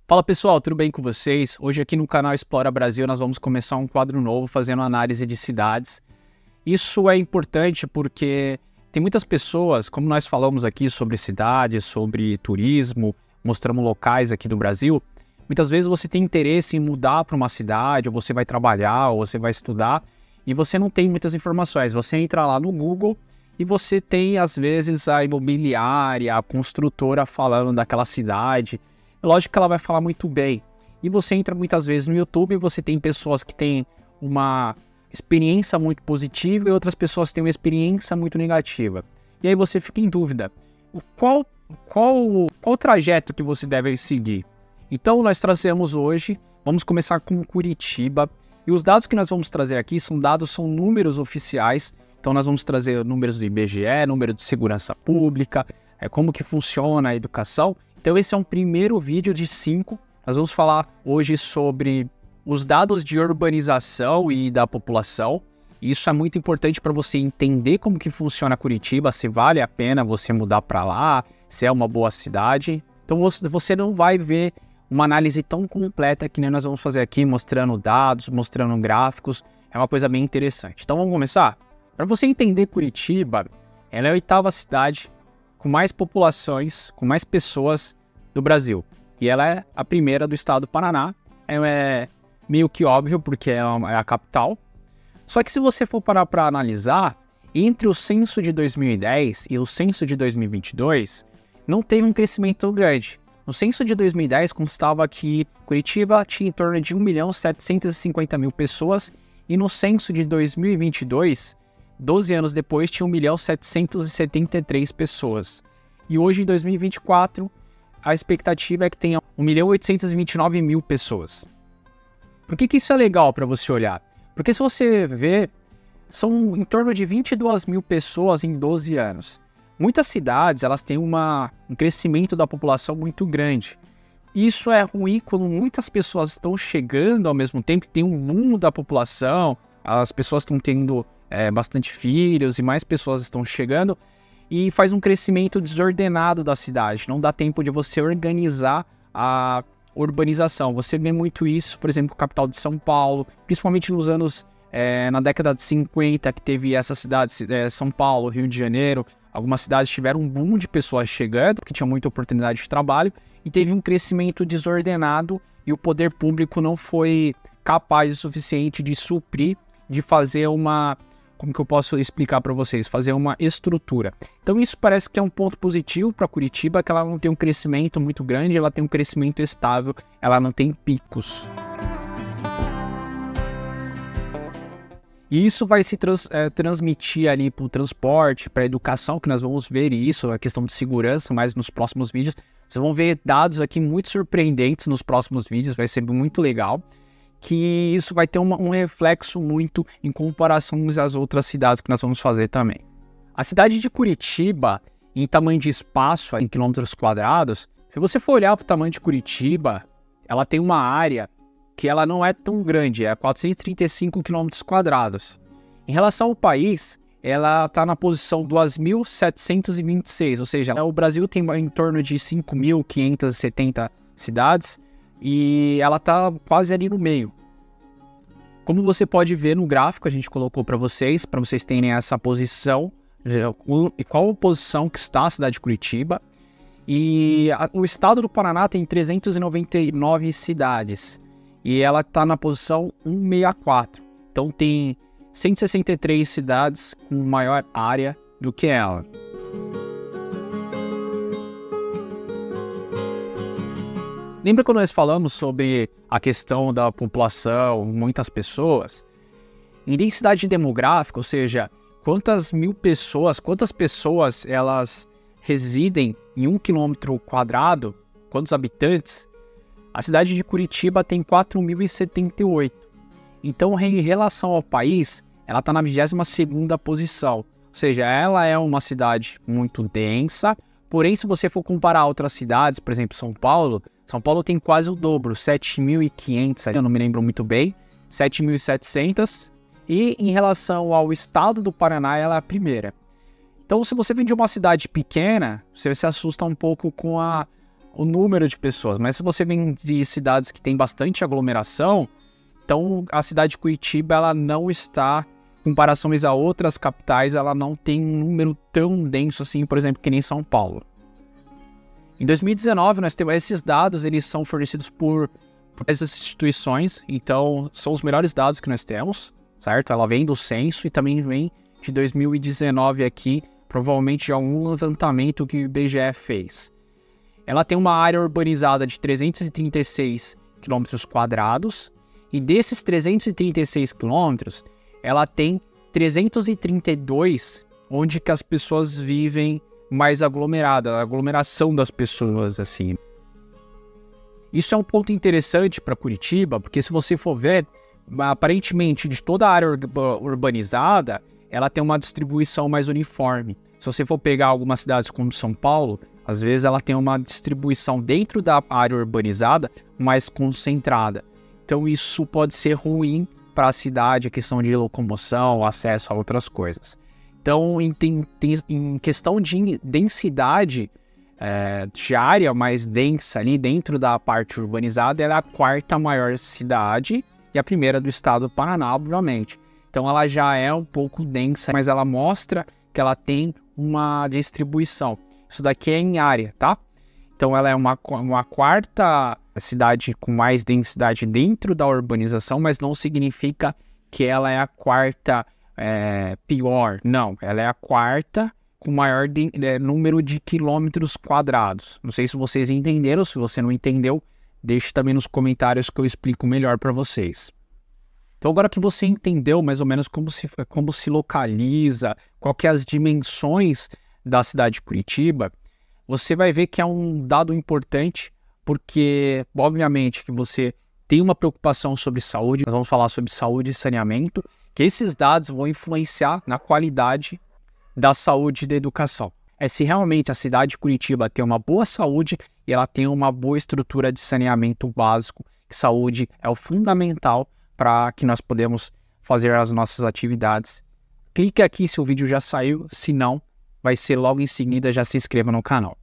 Fala pessoal, tudo bem com vocês? Hoje aqui no canal Explora Brasil nós vamos começar um quadro novo fazendo análise de cidades. Isso é importante porque tem muitas pessoas, como nós falamos aqui sobre cidades, sobre turismo, mostramos locais aqui do Brasil, muitas vezes você tem interesse em mudar para uma cidade, ou você vai trabalhar, ou você vai estudar, e você não tem muitas informações. Você entra lá no Google e você tem às vezes a imobiliária, a construtora falando daquela cidade. Lógico que ela vai falar muito bem. E você entra muitas vezes no YouTube e você tem pessoas que têm uma experiência muito positiva e outras pessoas que têm uma experiência muito negativa. E aí você fica em dúvida. Qual trajeto que você deve seguir? Então nós trazemos hoje, vamos começar com Curitiba. E os dados que nós vamos trazer aqui são números oficiais. Então nós vamos trazer números do IBGE, número de segurança pública, como que funciona a educação. Então esse é um primeiro vídeo de 5. Nós vamos falar hoje sobre os dados de urbanização e da população. Isso é muito importante para você entender como que funciona Curitiba, se vale a pena você mudar para lá, se é uma boa cidade. Então você não vai ver uma análise tão completa que nem nós vamos fazer aqui, mostrando dados, mostrando gráficos. É uma coisa bem interessante. Então vamos começar? Para você entender Curitiba, ela é a 8ª cidade com mais populações, com mais pessoas do Brasil. E ela é a primeira do estado do Paraná. É meio que óbvio, porque é a capital. Só que se você for parar para analisar, entre o censo de 2010 e o censo de 2022, não teve um crescimento tão grande. No censo de 2010, constava que Curitiba tinha em torno de 1.750.000 pessoas, e no censo de 2022, 12 anos depois, tinha 1.773.000 pessoas. E hoje, em 2024, a expectativa é que tenha 1.829.000 pessoas. Por que isso é legal para você olhar? Porque se você ver, são em torno de 22.000 pessoas em 12 anos. Muitas cidades elas têm um crescimento da população muito grande. Isso é ruim quando muitas pessoas estão chegando ao mesmo tempo, tem um boom da população, as pessoas estão tendo bastante filhos e mais pessoas estão chegando, e faz um crescimento desordenado da cidade. Não dá tempo de você organizar a urbanização. Você vê muito isso, por exemplo, com a capital de São Paulo, principalmente nos anos, na década de 50, que teve essas cidades, São Paulo, Rio de Janeiro. Algumas cidades tiveram um boom de pessoas chegando, que tinham muita oportunidade de trabalho, e teve um crescimento desordenado, e o poder público não foi capaz o suficiente de suprir, de fazer como que eu posso explicar para vocês? Fazer uma estrutura. Então isso parece que é um ponto positivo para Curitiba, que ela não tem um crescimento muito grande, ela tem um crescimento estável, ela não tem picos. E isso vai se transmitir ali para o transporte, para a educação, que nós vamos ver isso, a questão de segurança, mas nos próximos vídeos. Vocês vão ver dados aqui muito surpreendentes nos próximos vídeos, vai ser muito legal. Que isso vai ter um reflexo muito em comparação às outras cidades que nós vamos fazer também. A cidade de Curitiba, em tamanho de espaço, em quilômetros quadrados, se você for olhar para o tamanho de Curitiba, ela tem uma área que ela não é tão grande, é 435 quilômetros quadrados. Em relação ao país, ela está na posição 2.726, ou seja, o Brasil tem em torno de 5.570 cidades, e ela está quase ali no meio. Como você pode ver no gráfico, a gente colocou para vocês terem essa posição, e qual a posição que está a cidade de Curitiba. E o estado do Paraná tem 399 cidades, e ela está na posição 164. Então tem 163 cidades com maior área do que ela. Lembra quando nós falamos sobre a questão da população, muitas pessoas? Em densidade demográfica, ou seja, quantas pessoas elas residem em 1 quilômetro quadrado, quantos habitantes? A cidade de Curitiba tem 4.078. Então, em relação ao país, ela está na 22ª posição. Ou seja, ela é uma cidade muito densa, porém, se você for comparar outras cidades, por exemplo, São Paulo tem quase o dobro, 7.500, eu não me lembro muito bem, 7.700. E em relação ao estado do Paraná, ela é a primeira. Então, se você vem de uma cidade pequena, você se assusta um pouco com o número de pessoas, mas se você vem de cidades que tem bastante aglomeração, então a cidade de Curitiba ela não está, em comparações a outras capitais, ela não tem um número tão denso assim, por exemplo, que nem São Paulo. Em 2019, nós temos esses dados, eles são fornecidos por essas instituições, então são os melhores dados que nós temos, certo? Ela vem do censo e também vem de 2019 aqui, provavelmente de algum levantamento que o IBGE fez. Ela tem uma área urbanizada de 336 km², e desses 336 km, ela tem 332 onde que as pessoas vivem mais aglomeradas, a aglomeração das pessoas, assim. Isso é um ponto interessante para Curitiba, porque se você for ver, aparentemente de toda a área urbanizada, ela tem uma distribuição mais uniforme. Se você for pegar algumas cidades como São Paulo, às vezes ela tem uma distribuição dentro da área urbanizada mais concentrada. Então isso pode ser ruim para a cidade, a questão de locomoção, acesso a outras coisas. Então, em questão de densidade de área mais densa ali dentro da parte urbanizada, ela é a quarta maior cidade e a primeira do estado do Paraná, obviamente. Então ela já é um pouco densa, mas ela mostra que ela tem uma distribuição. Isso daqui é em área, tá? Então ela é uma quarta cidade com mais densidade dentro da urbanização, mas não significa que ela é a quarta pior. Não, ela é a quarta com maior número de quilômetros quadrados. Não sei se vocês entenderam, se você não entendeu, deixe também nos comentários que eu explico melhor para vocês. Então agora que você entendeu mais ou menos como se localiza, qual que é as dimensões da cidade de Curitiba, você vai ver que é um dado importante, porque obviamente que você tem uma preocupação sobre saúde, nós vamos falar sobre saúde e saneamento, que esses dados vão influenciar na qualidade da saúde e da educação. É se realmente a cidade de Curitiba tem uma boa saúde e ela tem uma boa estrutura de saneamento básico, que saúde é o fundamental para que nós podemos fazer as nossas atividades. Clique aqui se o vídeo já saiu, se não, vai ser logo em seguida, já se inscreva no canal.